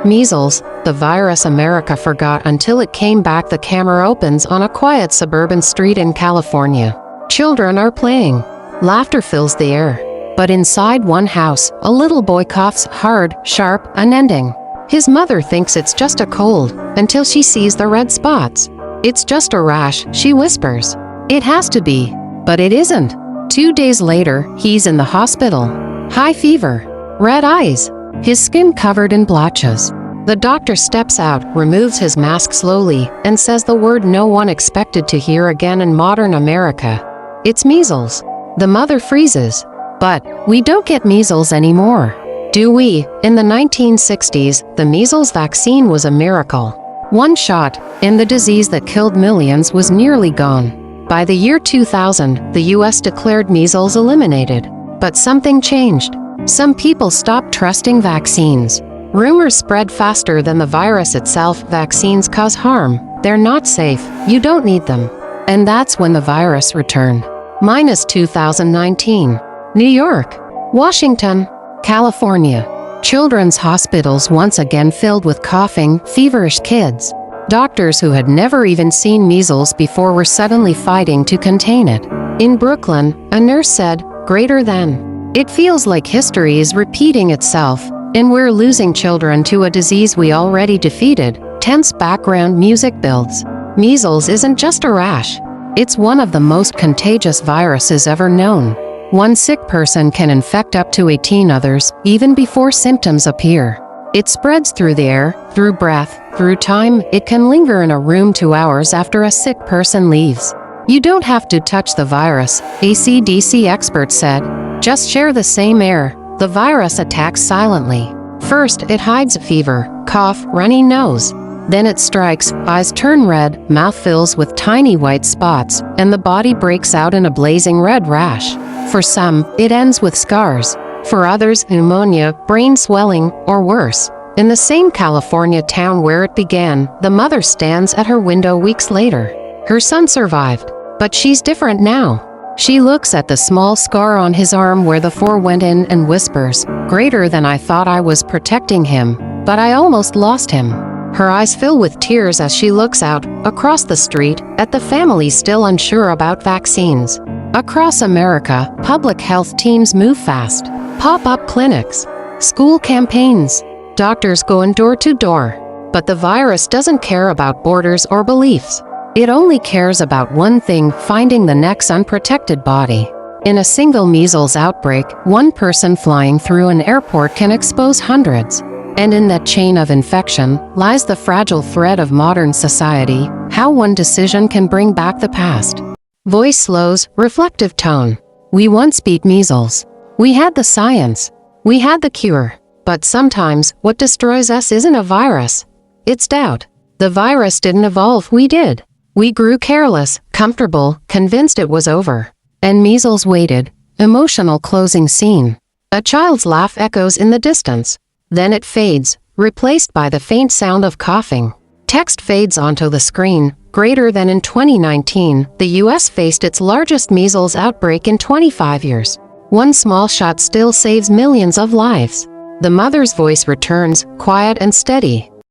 Measles, the virus America forgot until it came back. The camera opens on a quiet suburban street in California. Children are playing. Laughter fills the air. But inside one house, a little boy coughs hard, sharp, unending. His mother thinks it's just a cold, until she sees the red spots. "It's just a rash," she whispers. "It has to be." But it isn't. 2 days later, he's in the hospital. High fever. Red eyes. His skin covered in blotches. The doctor steps out, removes his mask slowly, and says the word no one expected to hear again in modern America. It's measles. The mother freezes. But we don't get measles anymore, do we? In the 1960s, the measles vaccine was a miracle. One shot, and the disease that killed millions was nearly gone. By the year 2000, the US declared measles eliminated. But something changed. Some people stopped trusting vaccines. Rumors spread faster than the virus itself. Vaccines cause harm. They're not safe. You don't need them. And that's when the virus returned. Minus 2019. New York, Washington, California. Children's hospitals once again filled with coughing, feverish kids. Doctors who had never even seen measles before were suddenly fighting to contain it. In Brooklyn, a nurse said, "Greater than." It feels like history is repeating itself, and we're losing children to a disease we already defeated. Tense background music builds. Measles isn't just a rash. It's one of the most contagious viruses ever known. One sick person can infect up to 18 others, even before symptoms appear. It spreads through the air, through breath, through time. It can linger in a room 2 hours after a sick person leaves. You don't have to touch the virus, a CDC expert said. Just share the same air. The virus attacks silently. First, it hides fever, cough, runny nose. Then it strikes, eyes turn red, mouth fills with tiny white spots, and the body breaks out in a blazing red rash. For some, it ends with scars. For others, pneumonia, brain swelling, or worse. In the same California town where it began, the mother stands at her window weeks later. Her son survived, but she's different now. She looks at the small scar on his arm where the 4 went in and whispers, "Greater than I thought. I was protecting him, but I almost lost him." Her eyes fill with tears as she looks out, across the street, at the family still unsure about vaccines. Across America, public health teams move fast. Pop-up clinics, school campaigns, doctors going door to door. But the virus doesn't care about borders or beliefs. It only cares about one thing: finding the next unprotected body. In a single measles outbreak, one person flying through an airport can expose hundreds. And in that chain of infection lies the fragile thread of modern society: how one decision can bring back the past. Voice slows, reflective tone. We once beat measles. We had the science. We had the cure. But sometimes, what destroys us isn't a virus. It's doubt. The virus didn't evolve, we did. We grew careless, comfortable, convinced it was over. And measles waited. Emotional closing scene. A child's laugh echoes in the distance. Then it fades, replaced by the faint sound of coughing. Text fades onto the screen. Greater than. In 2019, the US faced its largest measles outbreak in 25 years. One small shot still saves millions of lives. The mother's voice returns, quiet and steady.